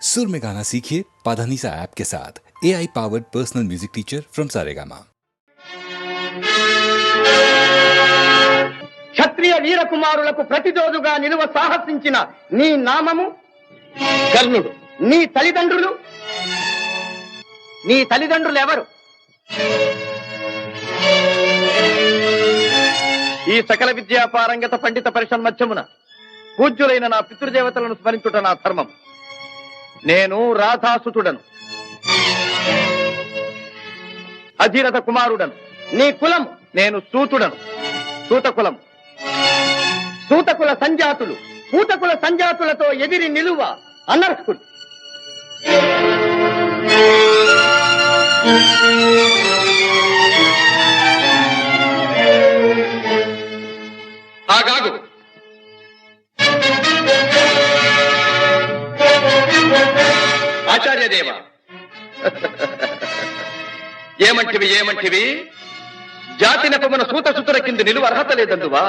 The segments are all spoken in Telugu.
सुर में गाना सीखिए पाधानीसा ऐप के साथ। AI powered personal music teacher from Saregama. క్షత్రియ వీర కుమారులకు ప్రతిరోజుగా నిలువ సాహసించిన నీ నామము కర్ణుడు. నీ తల్లిదండ్రులు ఎవరు? ఈ సకల విద్యా పారంగత పండిత పరిషన్మధ్యమున పూజ్యులైన నా పితృదేవతలను స్మరించుట నా ధర్మం. నేను రాధాసుతుడను, అధిరథ కుమారుడను. నీ కులం? నేను సూతుడను, సూతకులం. సూతకుల సంజాతులు పూతకుల సంజాతులతో ఎదిరి నిలువ అనర్హుడు. ఆగాగు. ఆచార్యదేవ, ఏమంటివి? జాతి నెపమున సూత సుతుల కింద నిలువ అర్హత లేదందువా?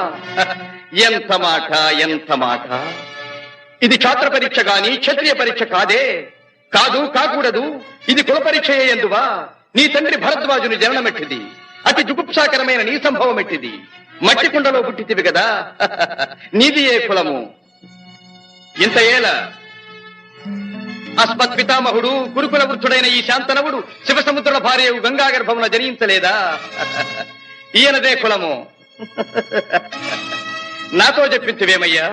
ఎంత మాట! ఇది క్షాత్ర పరీక్ష గాని క్షత్రియ పరీక్ష కాదే. కాకూడదు. ఇది కుల పరీక్ష ఎందువా? నీ తండ్రి భరద్వాజుని జననమెట్టిది. అతి జుగుప్సాకరమైన నీ సంభవం ఎట్టిది. మట్టి కుండలో పుట్టితివి కదా. నీది ఏ కులము? ఇంత ఏల అస్మత్ పితామహుడు గురుకుల వృద్ధుడైన ఈ శాంతనవుడు శివసముద్రుల భార్య గంగా గర్భమున జనించలేదా? ఈయనదే కులము. నాతో చెప్పించువేమయ్యా?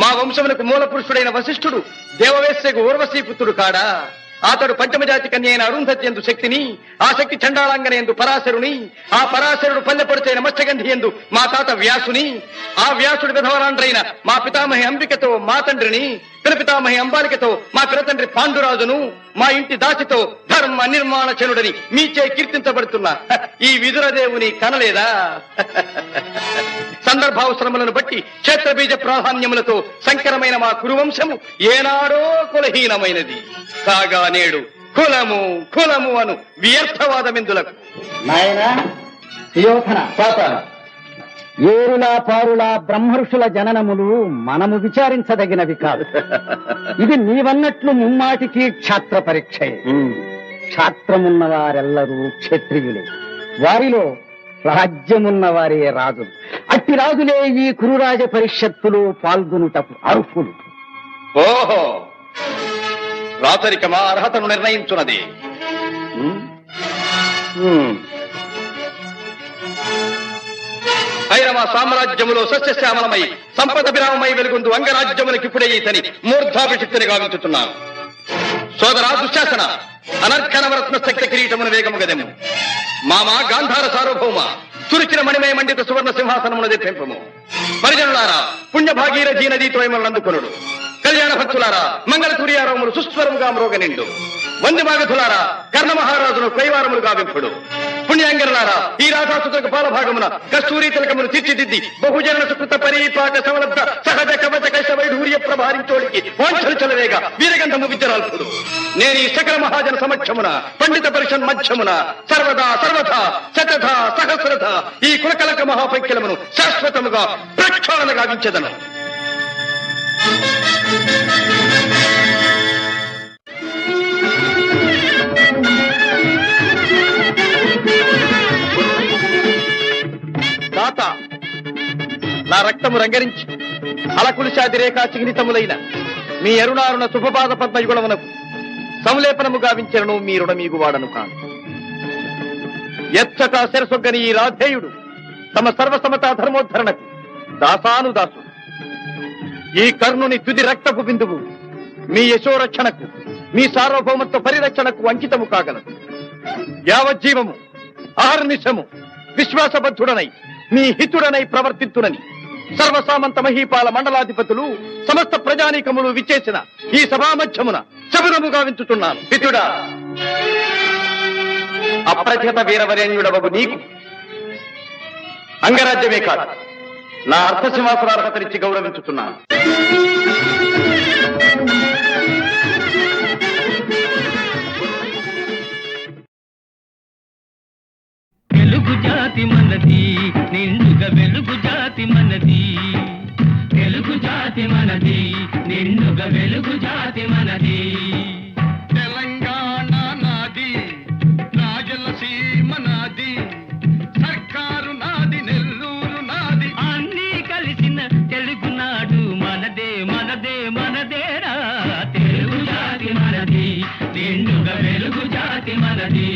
మా వంశమునకు మూల పురుషుడైన వశిష్ఠుడు దేవవేశ్యకు ఊర్వశీపుత్రుడు కాడా? అతడు పంచమజాతి కన్య అయిన అరుంధతి ఎందు శక్తిని, ఆ శక్తి చండాళంగన ఎందు పరాశరుని, ఆ పరాశరుడు పల్లెపొడిచైన మత్స్యగంధి ఎందు మా తాత వ్యాసుని, ఆ వ్యాసుడు విధవరాండ్రైన మా పితామహి అంబికతో మా తండ్రిని, పితామహి అంబాలికతో మా పినతండ్రి పాండురాజును, మా ఇంటి దాసితో ధర్మ నిర్మాణ చనుడని మీచే కీర్తించబడుతున్న ఈ విదురదేవుని కనలేదా? సందర్భావసరములను బట్టి క్షేత్రబీజ ప్రాధాన్యములతో సంకరమైన మా కురువంశము ఏనాడో కులహీనమైనది కాగా నేడు కులము అను వ్యర్థవాదమెందులకు. నాయనా సుయోధన, ఏరులా పారులా బ్రహ్మర్షుల జననములు మనము విచారించదగినవి కాదు. ఇది నీవన్నట్లు ముమ్మాటికి క్షాత్ర పరీక్షే. క్షాత్రమున్న వారెల్లరూ క్షత్రియులే, వారిలో రాజ్యమున్న వారే రాజులు. అట్టి రాజులే ఈ కురురాజ పరిషత్తులో పాల్గొనుటకు అర్హులు. ఓహో, రాచరికమా అర్హతను నిర్ణయించున్నది. ఐరవ సామ్రాజ్యములో సస్యశ్యామలమై సంపద విరామమై వెలుగుందు అంగరాజ్యములకి ఇప్పుడే ఇతని మూర్ధాభిషిక్తిని గావించుతున్నాను. సోదరా దుశ్శాసన, అనర్ఘనవరత్న శక్తి కిరీటమును వేగము గదెము. మామా గాంధార సార్వభౌమ, తురిచిన మణిమయ మండిత సువర్ణ సింహాసనమును తెప్పింపము. పరిజనులారా, పుణ్యభాగీరథీ నదీతో అందుకొనుడు. కళ్యాణ భక్తులారా, మంగళ సూర్యారములు సుస్వరముగా మ్రోగనిండు. వంది మాగధులారా, కర్ణ మహారాజును కైవారములు గావింపుడు. పుణ్యాంగరులారా, ఈ రాధాసుతులకు పాలభాగమున కస్తూరి తిలకమును తీర్చిదిద్ది బహుజన సుకృత పరిపాక సమలబ్ధ సహజ కవచ కైశ వైఢూర్య ప్రభారించోడికి వాంఛలు చలవేగా వీరగంధము విద్యరాల్పుడు. నేను ఈ సకల మహాజన సమక్షమున పండిత పరిషన్ మధ్యమున సర్వదా శతథ సహస్రథ ఈ కులకలక మహాపైక్యలమును శాశ్వతముగా ప్రక్షాళన గావించెదను. తాత, నా రక్తము రంగరించి అలకులిశాది రేఖా చిహ్నితములైన మీ అరుణారుణ శుభపాద పద్మయుగుణమునకు సంలేపనము గావించను. మీ రుణమీగు వాడను కాను. ఎచ్చట శిరసొగ్గని ఈ రాధేయుడు తమ సర్వసమతా ధర్మోద్ధరణకు దాసానుదాసు. ఈ కర్ణుని తుది రక్తపు బిందువు మీ యశోరక్షణకు, మీ సార్వభౌమత్వ పరిరక్షణకు అంకితము కాగలదు. యావజ్జీవము అహర్నిశము విశ్వాసబద్ధుడనై మీ హితుడనై ప్రవర్తిత్తునని సర్వసామంత మహీపాల మండలాధిపతులు సమస్త ప్రజానీకములు విచ్చేసిన ఈ సభామధ్యమున శబరము గావించుతున్నాను. హితుడా, అప్రతిహత వీరవరేణ్యుడవగు నీకు అంగరాజ్యమే కాదు, నా అర్థసింహాసనార్హతనిచ్చి గౌరవించుతున్నాను. వెలుగు జాతి మనది, నిండుగా వెలుగు జాతి మనది. వెలుగు జాతి మనది, నిండుగా వెలుగు జాతి మనది. నిండుగా వెలుగు జాతి మనది.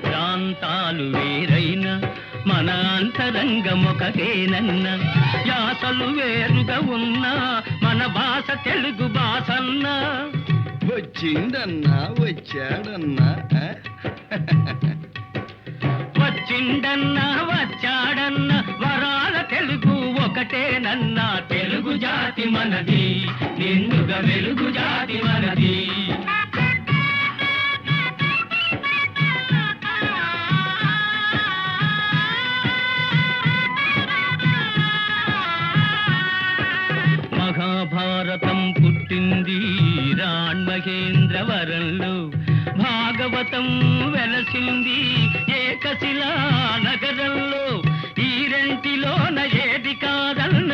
ప్రాంతాలు వేరైన మన అంతరంగమొకటేనన్న, యాసలు వేరుగా ఉన్నా మన భాష తెలుగు భాషన్న. వచ్చిందన్నా వచ్చాడన్నా వచ్చిండన్నా వచ్చాడన్నా వరాల తెలుగు ఒకటేనన్నా. తెలుగు జాతి మనది, నిండుగా వెలుగు జాతి మనది. మహాభారతం పుట్టింది రాణ్మహేంద్రవరంలో, భాగవతం వెలసింది ఏకశిలా నగరంలో. ఈ రెంటిలోన ఏది కాదన్న,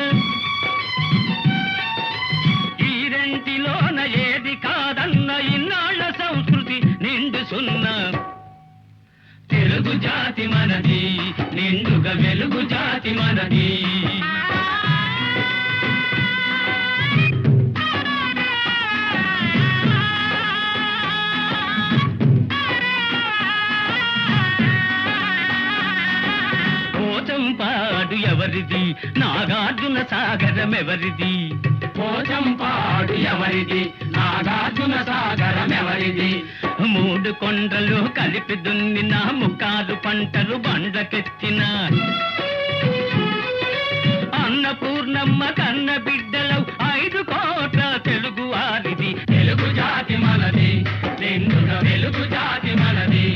ఈ రెంటిలోన ఏది కాదన్న ఇన్నాళ్ళ సంస్కృతి నిండు సున్నా. తెలుగు జాతి మనది, నిండుగా వెలుగు జాతి మనది. పోచంపాడు ఎవరిది, నాగార్జున సాగరం ఎవరిది? పోచంపాడు ఎవరిది, నాగార్జున సాగరం ఎవరిది? మూడు కొండలు కలిపి దున్నిన ముక్కారు పంటలు బండ్లకెత్తిన అన్నపూర్ణమ్మ కన్న బిడ్డలవు 5 కోట్ల తెలుగు వారిది. తెలుగు జాతి మనది, నిండుగా వెలుగు జాతి మనది.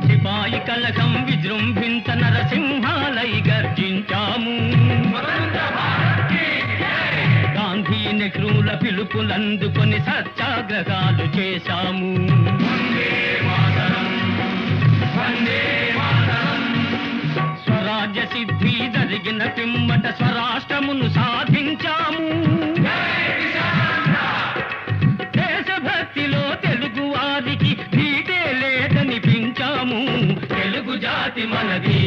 సిపాయి కలకం విజృంభించ నరసింహాలై గర్జించాము. గాంధీ నెహ్రూల పిలుపులందుకొని సత్యాగ్రహాలు చేశాము. స్వరాజ్య సిద్ధి జరిగిన పిమ్మట స్వరాష్ట్రమును సాధించాము. దేశభక్తిలో తెలుగు వారికి నీటే లేదనిపించాము. తెలుగు జాతి మనది,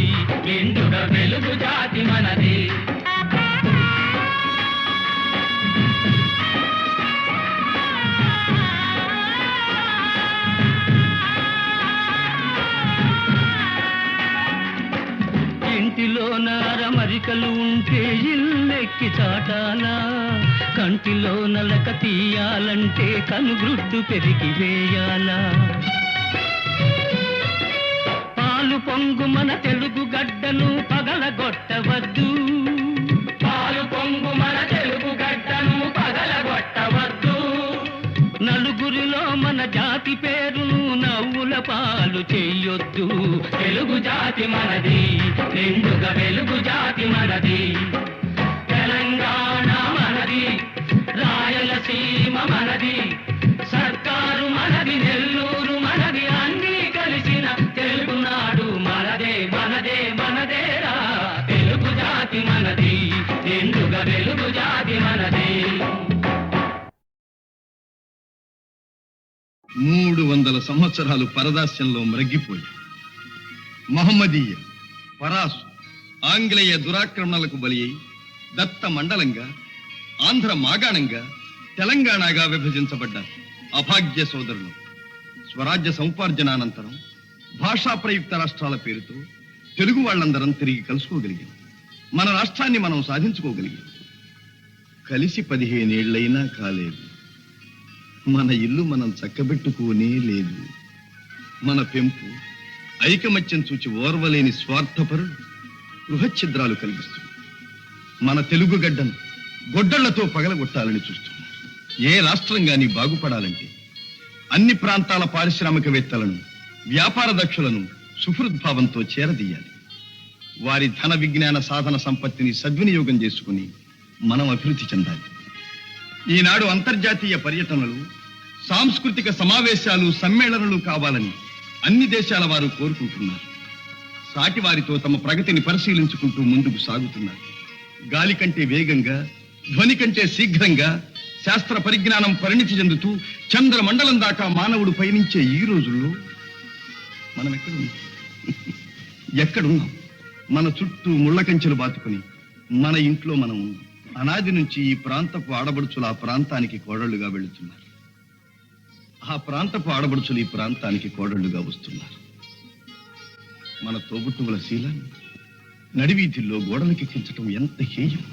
నిండుగా వెలుగు జాతి మనది. ఇంటిలో నారమరికలు ఉంటే ఇల్లెక్కి చాటాలా, కంటిలో నలక తీయాలంటే కనుగ్రుడ్డు పెరిగి వేయాలా. పాలు పొంగు మన తెలుగు గడ్డను పగలగొట్టవద్దు, పాలు పొంగు మన తెలుగు గడ్డను పగలగొట్టవద్దు. నలుగురిలో మన జాతి పేరును నవ్వుల పాలు చెయ్యొద్దు. తెలుగు జాతి మనది, నిండుగా వెలుగు జాతి మనది. తెలంగాణ మనది, రాయలసీమ మనది, సర్కారు మనది, నెల్లూరు మనది, అన్నీ కలిసిన తెలుగునాడు మనదే మనదే మనదేరా. తెలుగు జాతి మనది, నిండుగా వెలుగు జాతి మనది. 300 సంవత్సరాలు పరదాస్యంలో మ్రగ్గిపోయి మహమ్మదీయ, పరాసు, ఆంగ్లేయ దురాక్రమణలకు బలి అయి దత్త మండలంగా, ఆంధ్ర మాగాణంగా, తెలంగాణగా విభజించబడ్డ అభాగ్య సోదరులు స్వరాజ్య సముపార్జనానంతరం భాషా ప్రయుక్త రాష్ట్రాల పేరుతో తెలుగు వాళ్ళందరం తిరిగి కలుసుకోగలిగాం. మన రాష్ట్రాన్ని మనం సాధించుకోగలిగాం. కలిసి 15 ఏళ్లైనా కాలేదు. మన ఇల్లు మనం చక్కబెట్టుకోనే లేదు. మన పెంపు ఐకమత్యం చూచి ఓర్వలేని స్వార్థపరులు గృహఛిద్రాలు కలిగిస్తుంది. మన తెలుగు గడ్డను గొడ్డళ్లతో పగలగొట్టాలని చూస్తున్నారు. ఏ రాష్ట్రం గాని బాగుపడాలంటే అన్ని ప్రాంతాల పారిశ్రామికవేత్తలను, వ్యాపార దక్షులను సుహృద్భావంతో చేరదీయాలి. వారి ధన విజ్ఞాన సాధన సంపత్తిని సద్వినియోగం చేసుకుని మనం అభివృద్ధి చెందాలి. ఈనాడు అంతర్జాతీయ పర్యటనలు, సాంస్కృతిక సమావేశాలు, సమ్మేళనలు కావాలని అన్ని దేశాల వారు కోరుకుంటున్నారు. సాటి వారితో తమ ప్రగతిని పరిశీలించుకుంటూ ముందుకు సాగుతున్నారు. గాలి కంటే వేగంగా, ధ్వని కంటే శీఘ్రంగా, శాస్త్ర పరిజ్ఞానం పరిణితి చెందుతూ చంద్రమండలం దాకా మానవుడు పయనించే ఈ రోజుల్లో మనం ఎక్కడున్నాం? మన చుట్టూ ముళ్ళ కంచెలు బాతుకుని మన ఇంట్లో మనం ఉన్నాం. అనాది నుంచి ఈ ప్రాంతపు ఆడబడుచులు ఆ ప్రాంతానికి కోడళ్లుగా వెళుతున్నారు. ఆ ప్రాంతపు ఆడబడుచులు ఈ ప్రాంతానికి కోడళ్లుగా వస్తున్నారు. మన తోబుట్టువుల శీలాన్ని నడివీధుల్లో గోడలకెక్కించటం ఎంత హేయం!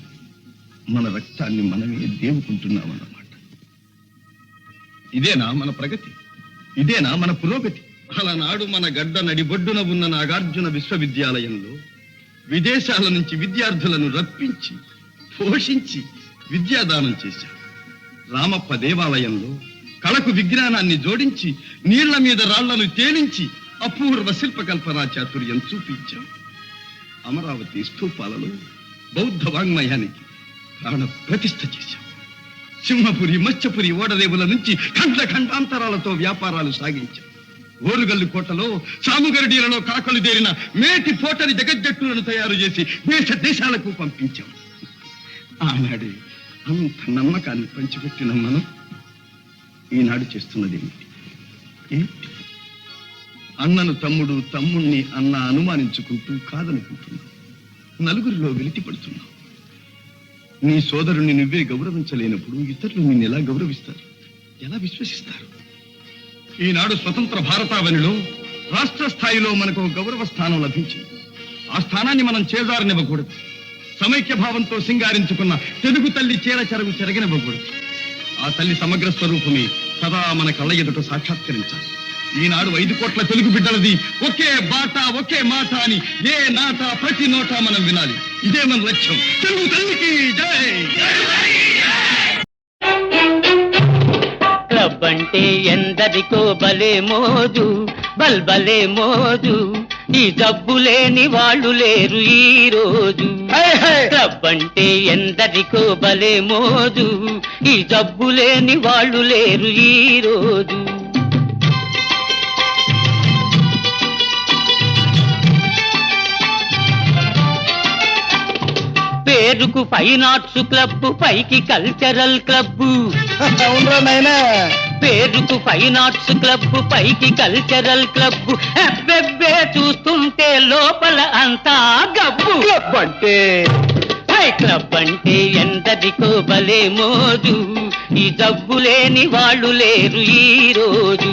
మన రక్తాన్ని మనమే దేవుకుంటున్నామన్నమాట. ఇదేనా మన ప్రగతి? ఇదేనా మన పురోగతి? అలనాడు మన గడ్డ నడిబొడ్డున ఉన్న నాగార్జున విశ్వవిద్యాలయంలో విదేశాల నుంచి విద్యార్థులను రప్పించి పోషించి విద్యాదానం చేశాం. రామప్ప దేవాలయంలో కళకు విజ్ఞానాన్ని జోడించి నీళ్ల మీద రాళ్లను తేలించి అపూర్వ శిల్పకల్పనా చాతుర్యం చూపించాం. అమరావతి స్తూపాలలో బౌద్ధ వాంగ్మయానికి ప్రాణ ప్రతిష్ఠ చేశాం. సింహపురి మత్స్యపురి ఓడరేవుల నుంచి ఖండ ఖండాంతరాలతో వ్యాపారాలు సాగించాం. ఓరుగల్లు కోటలో సాముగరడీలలో కాకలు దేరిన మేటి పోటరి జగజ్జట్టులను తయారు చేసి దేశ దేశాలకు పంపించాం. ఆనాడే అంత నమ్మకాన్ని పంచిపెట్టిన మనం ఈనాడు చేస్తున్నది ఏంటి? అన్నను తమ్ముడు, తమ్ముణ్ణి అన్న అనుమానించుకుంటూ కాదనుకుంటున్నాం. నలుగురిలో వెలితి పడుతున్నాం. నీ సోదరుణ్ణి నువ్వే గౌరవించలేనప్పుడు ఇతరులు నిన్ను ఎలా గౌరవిస్తారు? ఎలా విశ్వసిస్తారు? ఈనాడు స్వతంత్ర భారతావనిలో రాష్ట్ర స్థాయిలో మనకు గౌరవ స్థానం లభించింది. ఆ స్థానాన్ని మనం చేజారనివ్వకూడదు. సమైక్య భావంతో సింగారించుకున్న తెలుగు తల్లి చీర చెరగు చెరగనివ్వకూడదు. ఆ తల్లి సమగ్ర స్వరూపమే సదా మన కళ్ళ ఎదుట సాక్షాత్కరించాలి. ఈనాడు 5 కోట్ల తెలుగు బిడ్డలది ఒకే బాట ఒకే మాట అని ఏ నాట ప్రతి నోట మనం వినాలి. ఇదే మన లక్ష్యం. తెలుగు తల్లికి జై! క్లబ్ అంటే ఎందరికో బలే మోజు, బల్బలే మోజు. ఈ జబ్బు లేని వాళ్ళు లేరు ఈ రోజు. క్లబ్ అంటే ఎందరికో బలే మోజు, ఈ జబ్బు లేని వాళ్ళు లేరు ఈ రోజు. పేరుకు ఫైన్ ఆర్ట్స్ క్లబ్, పైకి కల్చరల్ క్లబ్. పేరుకు ఫైన్ ఆర్ట్స్ క్లబ్, పైకి కల్చరల్ క్లబ్. అబ్బెబ్బే చూస్తుంటే లోపల అంతా గబ్బు. క్లబ్ అంటే క్లబ్ అంటే ఎందరికో భలే మోజు, ఈ జబ్బు లేని వాళ్ళు లేరు ఈ రోజు.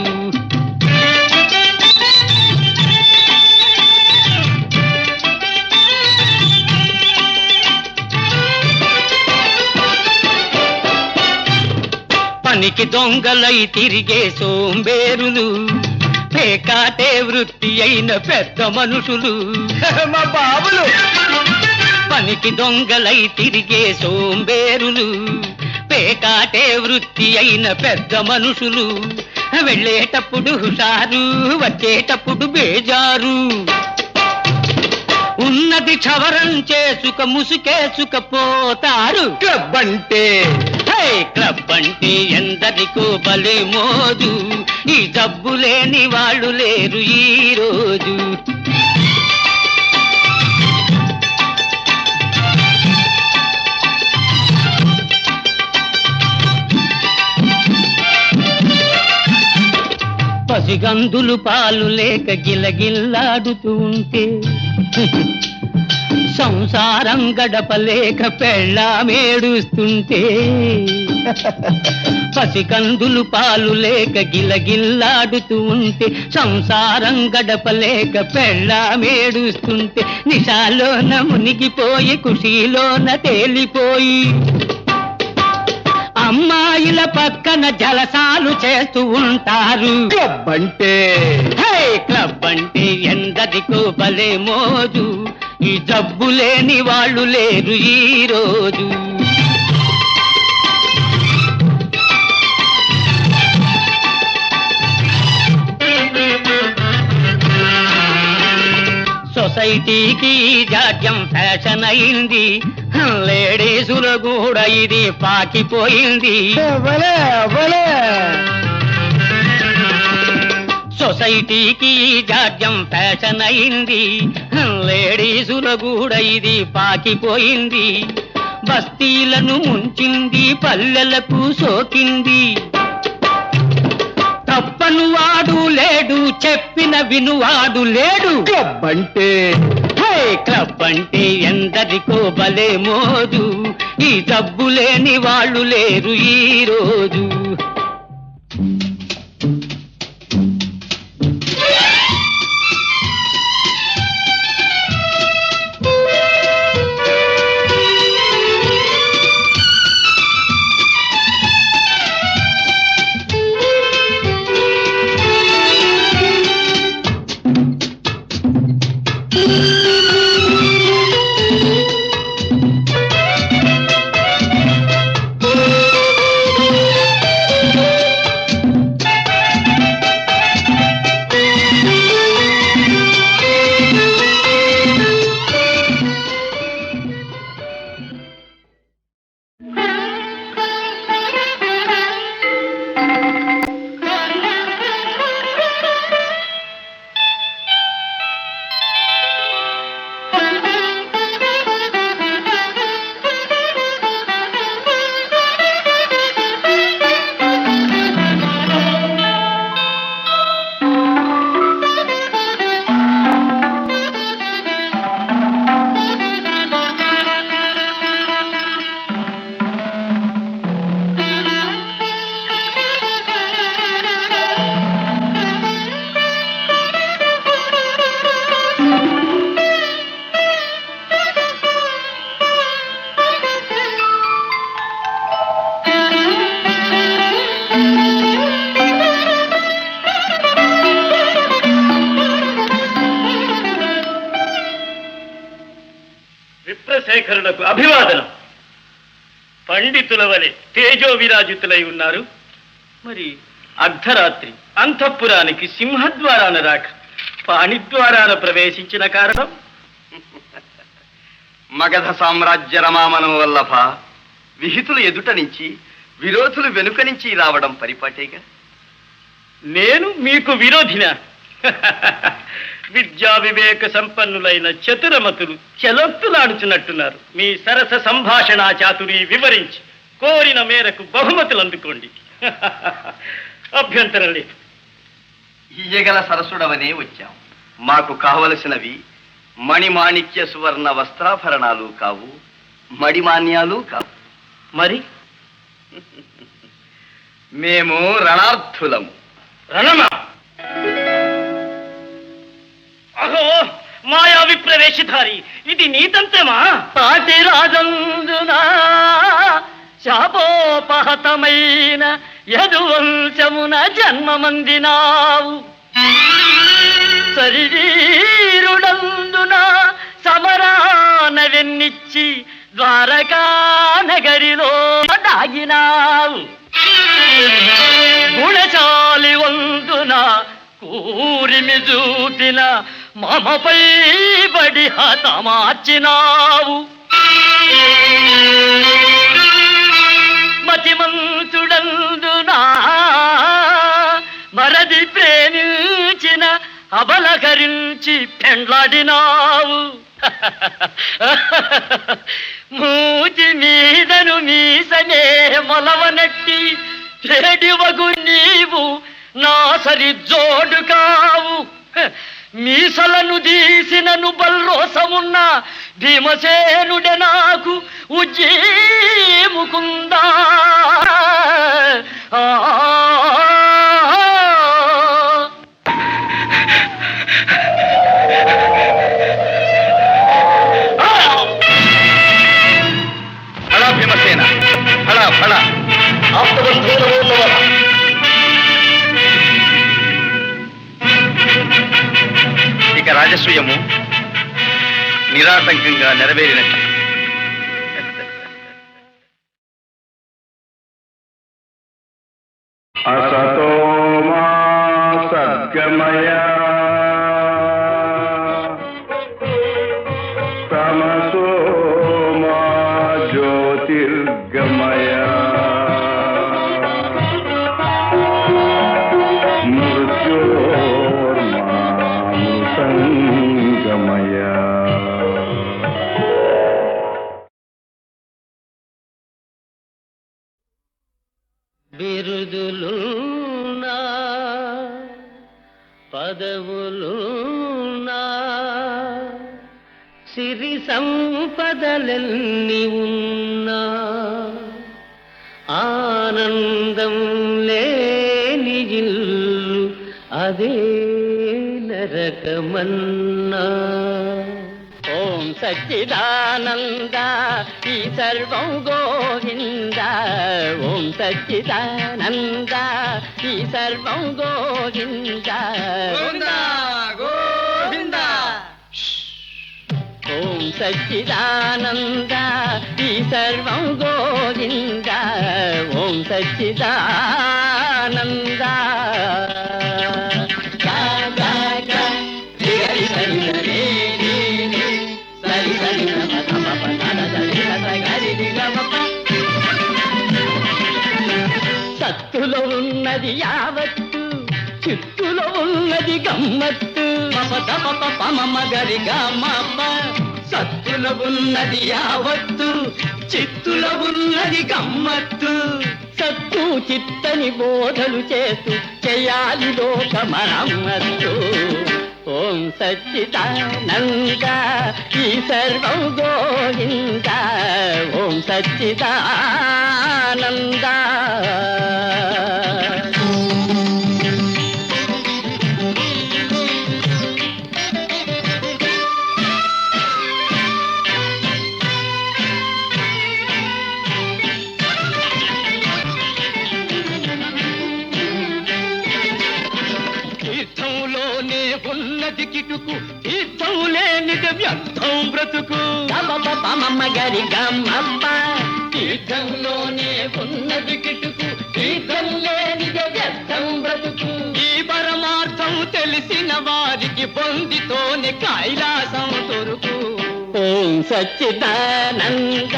పనికి దొంగలై తిరిగే సోంబేరులు, పేకాటే వృత్తి అయిన పెద్ద మనుషులు. మా బాబులు పనికి దొంగలై తిరిగే సోంబేరులు, పేకాటే వృత్తి అయిన పెద్ద మనుషులు. వెళ్ళేటప్పుడు హుషారు, వచ్చేటప్పుడు బేజారు. ఉన్నది క్షవరం చేసుక ముసుకేసుకపోతారు. క్లబ్ అంటే క్లబ్ అంటే ఎందరికో భలే మోజు, ఈ జబ్బు లేని వాళ్ళు లేరు ఈ రోజు. పసిగందులు పాలు లేక గిలగిల్లాడుతూ ఉంటే, సంసారం గడపలేక పెళ్ళామేడుస్తుంటే. పసికందులు పాలు లేక గిలగిల్లాడుతూ ఉంటే, సంసారం గడపలేక పెళ్ళామేడుస్తుంటే. నిశాలోన మునిగిపోయి ఖుషీలోన తేలిపోయి, అమ్మాయిల పక్కన జలసాలు చేస్తూ ఉంటారు. క్లబ్ అంటే క్లబ్ అంటే ఎందరికో భలే మోజు, ఈ జబ్బు లేని వాళ్ళు లేరు ఈ రోజు. సొసైటీకి జాడ్యం ఫ్యాషన్ అయింది, లేడీసులు కూడా ఇది పాకిపోయింది. సొసైటీకి జాడ్యం ఫ్యాషన్ అయింది, లేడీసులు కూడా ఇది పాకిపోయింది. బస్తీలను ముంచింది, పల్లెలకు సోకింది. తప్పను వాడు లేడు, చెప్పిన వినువాడు లేడు. క్లబ్ అంటే క్లబ్ అంటే ఎందరికో భలే మోజు, ఈ జబ్బు లేని వాళ్ళు లేరు ఈ రోజు. విప్రశేఖరులకు అభివాదనం. పండితుల వలె తేజో విరాజితులై ఉన్నారు. మరి అర్ధరాత్రి అంతఃపురానికి సింహద్వారాన రాక పాణిద్వారాన ప్రవేశించిన కారణం? మగధ సామ్రాజ్య రమామనం వల్లభ, విహితులు ఎదుట నుంచి విరోధులు వెనుక నుంచి రావడం పరిపాటేగా. నేను మీకు విరోధినా? విద్యా వివేక సంపన్నులైన చతురమతులు చెలొత్తులాడుచున్నట్టున్నారు. మీ సరస సంభాషణ చాతురి వివరించి కోరిన మేరకు బహుమతులు అందుకోండి. అభ్యంతరం లేదు. ఇయ్యగల సరసుడవనే వచ్చాం. మాకు కావలసినవి మణిమాణిక్య సువర్ణ వస్త్రాభరణాలు కావు, మడిమాన్యాలు కావు. మరి మేము రణార్థులము. రణమా? అహో మాయావి ప్రవేశధారి, ఇది నీతంత్రమా? పాటి రాజందునా శాపోపహతమైన యదువంశమున జన్మమందినావు. శరీరుడందున సమరాన వెన్నిచ్చి ద్వారకా నగరిలో దాగినావు. గుణశాలి వందున కూరిమి చూపిన మమపై బడి హతమార్చినావు. మతిమంతుడందునా మరది ప్రేమించిన అబలకరించి పెండ్లాడినావు. మూతి మీదను మీసనే మొలవనట్టి చెడివగు నీవు నా సరి జోడు కావు. మీసలను తీసినను బల్రోసమున్న భీమసేనుడే నాకు ఉజ్జీముకుందా. ఫళ భీమసేన, ఫళ ఫళ. ఇక రాజసూయము నిరాటంకంగా నెరవేరినట్టు. असतो मा सद्गमय तमसो मा ज्योतिर्गमय मृत्योर्मा मृतङ्गमय బిరుదులున్నా పదవులున్నా సిరి సంపదలెన్ని ఉన్నా ఆనందం లేని ఇల్లు అదే నరకమన్నా. ఓం సచ్చిదానంద ఈ సర్వం గోవింద. ఓం సచ్చిదానంద ఈ సర్వం గోవింద. గోవింద. ఓం సచ్చిదానంద ఈ సర్వం గోవింద. ఓం సచ్చిదానంద. సత్తులో ఉన్నది యావత్తు, చిత్తులో ఉన్నది గమ్మత్తు. మగరి గమ్మ. సత్తులో ఉన్నది యావత్తు, చిత్తులో ఉన్నది గమ్మత్తు. సత్తు చిత్తని బోధలు చేస్తూ చేయాలి లోక మరమ్మత్తు. ఓం సచ్చిదానంద ఈ సర్వం గోవింద. ఓం సచ్చిదానంద. తీర్థంలోనే ఉన్నది కిటుకు, తీర్థం లేనిది వ్యర్థం బ్రతుకు. గరి గమ్మ. తీర్థంలోనే ఉన్నది కిటుకు, తీర్థం లేనిది వ్యర్థం బ్రతుకు. ఈ పరమార్థం తెలిసిన వారికి పొందితోనే కైలాసం దొరుకు. ఓం సచ్చిదానంద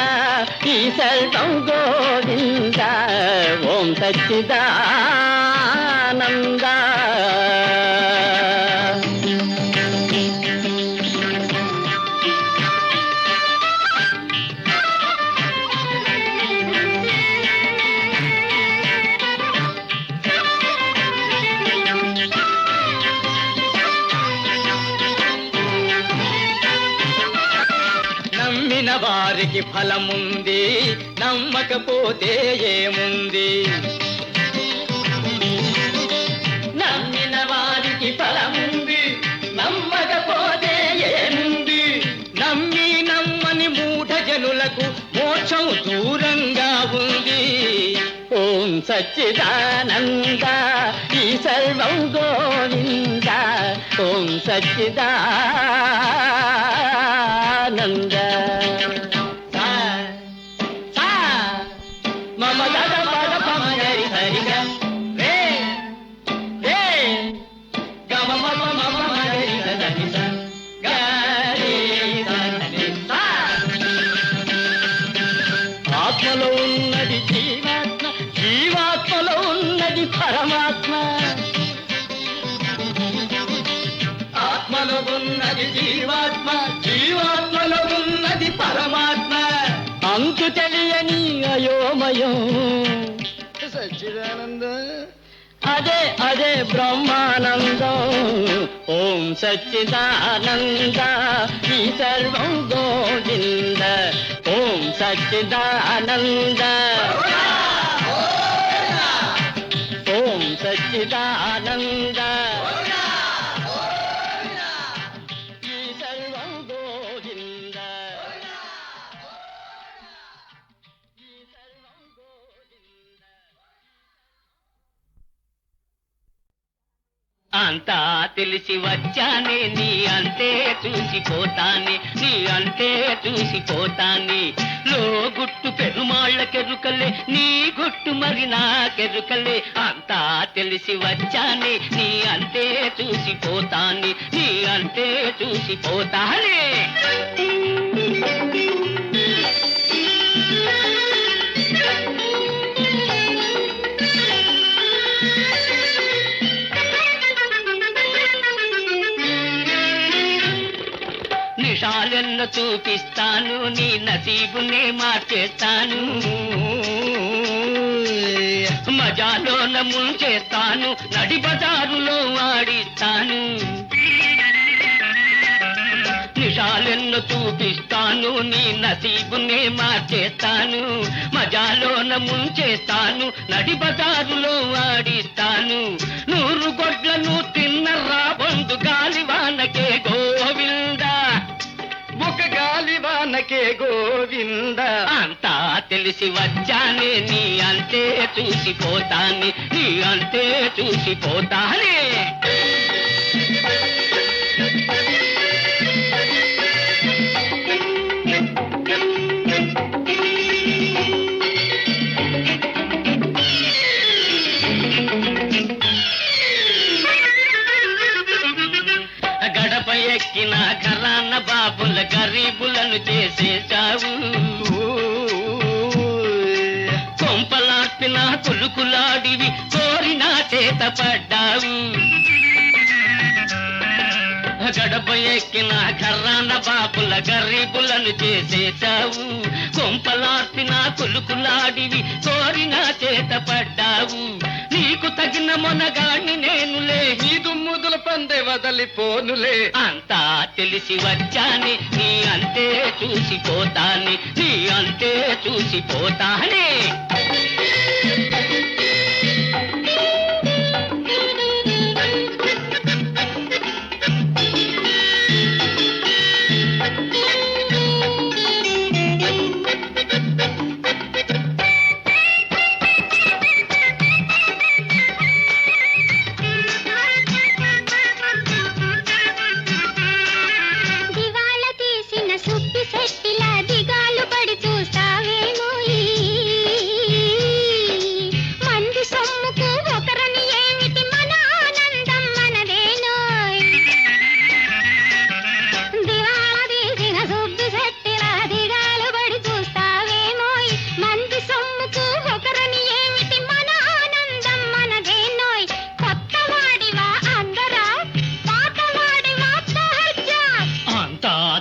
ఈ సర్వం గోవింద. ఓం సచ్చిదానంద. నమ్మిన వారికి ఫలముంది, నమ్మకపోతే ఏముంది. నమ్మిన వారికి ఫలముంది, నమ్మకపోతే ఏముంది. నమ్మి నమ్మని మూఢ జనులకు మోక్షం దూరంగా ఉంది. ఓం సచ్చిదానంద ఈ సర్వం గోవింద. ఓం సచ్చిదానంద. మమ గద పద పమ గరి హరిగ రే రే గమ మమ మమ గరి దని స గరి దని స. ఆత్మలో ఉన్నది జీవాత్మ, జీవాత్మలో ఉన్నది పరమాత్మ. ఆత్మలో ఉన్నది జీవాత్మ, జీవాత్మలో ఉన్నది పరమాత్మ. అంతు తెలియని అయోమయం సచ్చిదానంద అదే అదే బ్రహ్మానందం. ఓం సచ్చిదానంద ఈ సర్వం గోవింద. ఓం సచ్చిదానంద. ఓం సచ్చిదానంద ఈ సర్వం గోవింద. ఈ సర్వం గోవింద. అంతా తెలిసి వచ్చానే నీ అంతే చూసిపోతానే, నీ అంతే చూసిపోతానే. లో గుట్టు పెరుమాళ్ళకెరుకలే, నీ గుట్టు మరి నాకెరుకలే. అంతా తెలిసి వచ్చానే నీ అంతే చూసిపోతానే, నీ అంతే చూసిపోతానే. నిషాలెన్న చూపిస్తాను, నీ నసీబునే మార్చేస్తాను. మజాలోన ముంచేస్తాను, నడి బజారులో ఆడిస్తాను. నిషాలెన్నో చూపిస్తాను, నీ నసీబునే మార్చేస్తాను. మజాలోన ముంచేస్తాను, నడి బజారులో ఆడిస్తాను. 100 గొడ్లను తిన్నరా బంధు గాలివానకే గోవిందా, ఒక గాలివానకే గోవింద. అంతా తెలిసి వచ్చానే, నీ అంతే చూసిపోతానే, నీ అంతే చూసిపోతానే. గడప ఎక్కిన ఘరాన బాబుల గరీబులను చేసేశావు. కొంపలార్పిన కులుకులాడివి కోరిన చేత పడ్డావు. గడప ఎక్కిన ఘరాన బాబుల గరీబులను చేసేశావు. కొంపలార్పిన కులుకులాడివి కోరిన చేత పడ్డావు. నీకు తగిన మొనగాణ్ణి నేనులే, ఈ దుమ్ముదుల పందె వదలిపోనులే. అంతా తెలిసి వచ్చాని, నీ అంతే చూసిపోతాని, నీ అంతే చూసిపోతానే.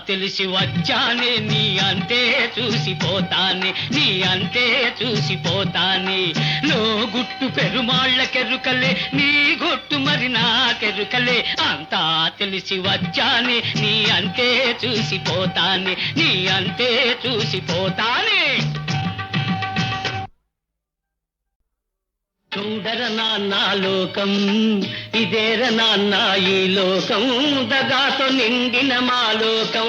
తెలిసి వచ్చానే, నీ అంతే చూసిపోతానే, నీ అంతే చూసిపోతానే. లో గుట్టు పెరుమాళ్ళకెరుకలే, నీ గుట్టు మరి నాకెరుకలే. అంతా తెలిసి వచ్చానే, నీ అంతే చూసిపోతానే, నీ అంతే చూసిపోతానే. చూడర నాన్న లోకం, ఇదేర నాన్న ఈ లోకం. దగాతో నిండిన మా లోకం,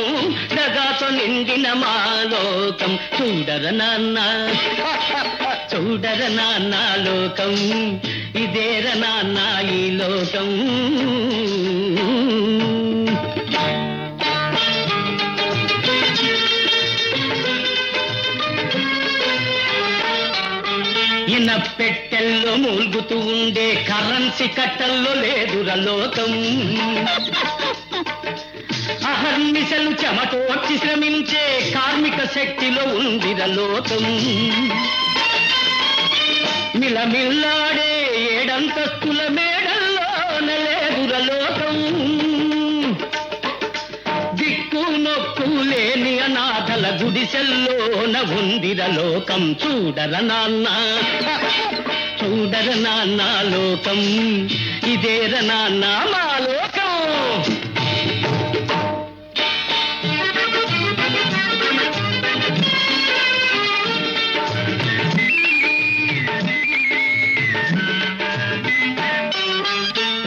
దగాతో నిండిన మా లోకం. చూడర నాన్న, చూడర నాన్న లోకం, ఇదేర నాన్న ఈ లోకం. ఇన పెట్టెల్లో మూల్గుతూ ఉండే కరెన్సీ కట్టల్లో లేదుర లోకం. అహర్నిశలు చెమటోడ్చి శ్రమించే కార్మిక శక్తిలో ఉందిర లోకం. మిలమిల్లాడే ఏడంతస్తుల మేడల్లోన లేదుర లోకం. దిక్కు నొక్కు లేని అనాథల గుడిసెల్లోన ఉందిర లోకం. చూడర నాన్న, చూడర నాన్న లోకం, ఇదేర నాన్న మా లోకం.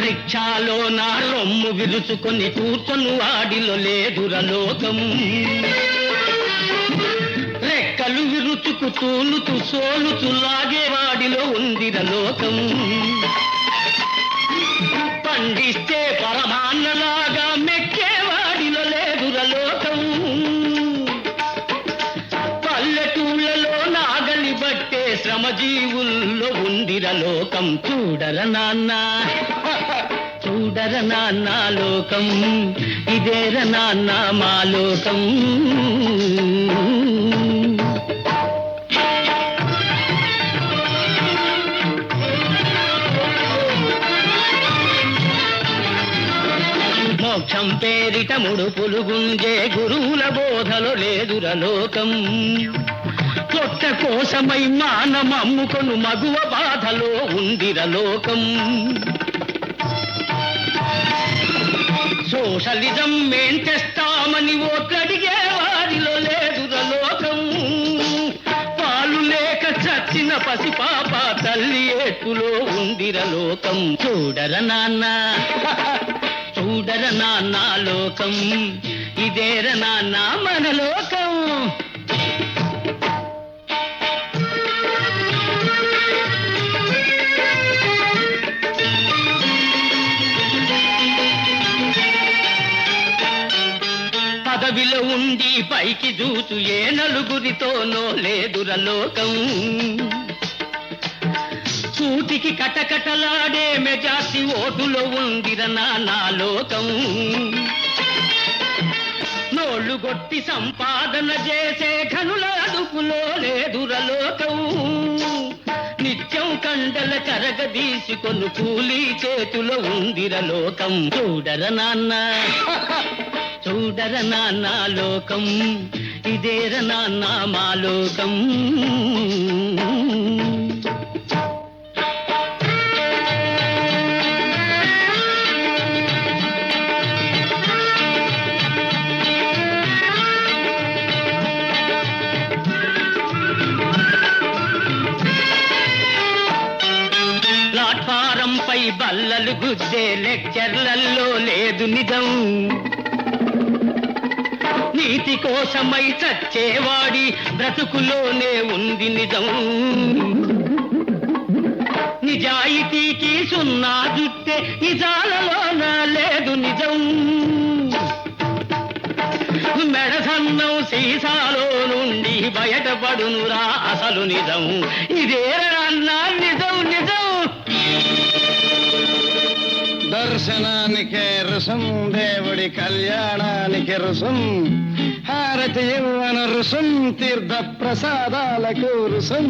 రిక్షాలో నా రొమ్ము విరుచుకొని కూర్చొని వాడిలో లేదుర లోకం. రెక్కలు విరుచుకు తూలుతూ సోలుతూ లాగేవాడిలో ఉందిర లోకం. పండిస్తే పరమాన్నలాగా మెక్కేవాడిలో లేదుర లోకం. పల్లెటూళ్ళలో నాగలి బట్టే శ్రమజీవుల్లో ఉందిర లోకం. చూడర నాన్న, చూడర నాన్న లోకం, ఇదేర నాన్న మా లోకం. మోక్షం పేరిట ముడుపులు గుంజే గురువుల బోధలో లేదుర లోకం. పొట్ట కోసమై మానమమ్ముకొను మగువ బాధ ఊహలో ఉందిరలోకం. సోషలిజం మేం తెస్తామని ఓట్లడిగే వారిలో లేదురలోకం. పాలు లేక చచ్చిన పసిపాప తల్లి ఏటులో ఉందిరలోకం. చూడర నాన్న చూడర నాన్న లోకం, ఇదేర నాన్న మన లోకం. పదవిలో ఉండి పైకి చూచు ఏ నలుగురితోనో లేదురలోకం. కూటికి కటకటలాడే మెజార్టీ ఓటులో ఉందిర నానా లోకం. నోళ్లు గొట్టి సంపాదన చేసే ఘనుల అదుపులో లేదురలోకం. నిత్యం కండల కరగదీసుకొను కూలీ చేతులో ఉందిరలోకం. చూడర నాన్న చూడర నాన్న లోకం, ఇదేర నాన్న మా లోకం. ప్లాట్ఫారంపై బల్లలు గుద్దే లెక్చర్లలో లేదు నిజం. నీతి కోసమై చచ్చేవాడి బ్రతుకులోనే ఉంది నిజం. నిజాయితీకి సున్నా జుట్టే నిజాలలోన లేదు నిజం. మెడసన్నం సీసాలో నుండి బయటపడునురా అసలు నిజం. ఇదే అన్నా నిజం నిజం. దర్శనానికే రుసం, దేవుడి కళ్యాణానికి రుసం, హారతి ఇవ్వన రుసం, తీర్థ ప్రసాదాలకు రుసం,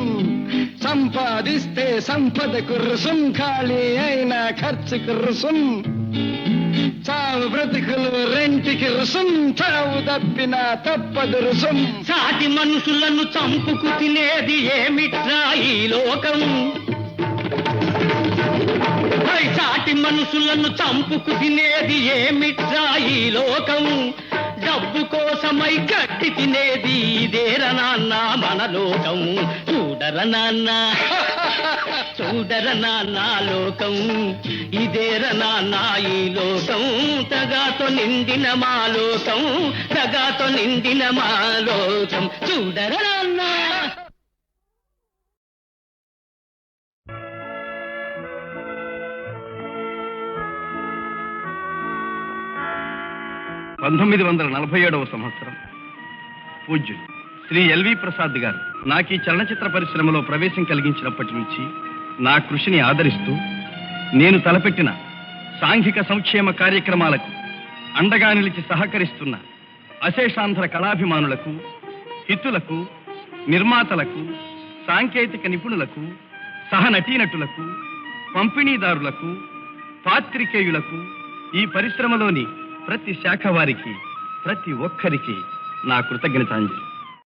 సంపాదిస్తే సంపదకు రుసం, ఖాళీ అయిన ఖర్చుకు రుసం, చావు బ్రతుకులు రెంటికి రుసం, చావు తప్పిన తప్పదు రుసం. సాటి మనుషులను చంపుకు తినేది ఏమిట్రా ఈ లోకం. సాటి మనుషులను చంపుకు తినేది ఏమిట్రా ఈ లోకం. డబ్బు కోసమై గట్టి తినేది ఇదేర నాన్న మన లోకం. చూడర నాన్న చూడర నాన్న లోకం, ఇదేర నాన్న ఈ లోకం. తగాతో నిండిన మా లోకం, తగాతో నిండిన మా లోకం. చూడర నాన్న. సంవత్సరం పూజ్యులు శ్రీ ఎల్వి ప్రసాద్ గారు నాకు ఈ చలనచిత్ర పరిశ్రమలో ప్రవేశం కలిగించినప్పటి నుంచి నా కృషిని ఆదరిస్తూ నేను తలపెట్టిన సాంఘిక సంక్షేమ కార్యక్రమాలకు అండగా నిలిచి సహకరిస్తున్న అశేషాంధ్ర కళాభిమానులకు, హితులకు, నిర్మాతలకు, సాంకేతిక నిపుణులకు, సహనటీనటులకు, పంపిణీదారులకు, పాత్రికేయులకు, ఈ పరిశ్రమలోని ప్రతి శాఖ వారికి, ప్రతి ఒక్కరికి నా కృతజ్ఞతాంజలి.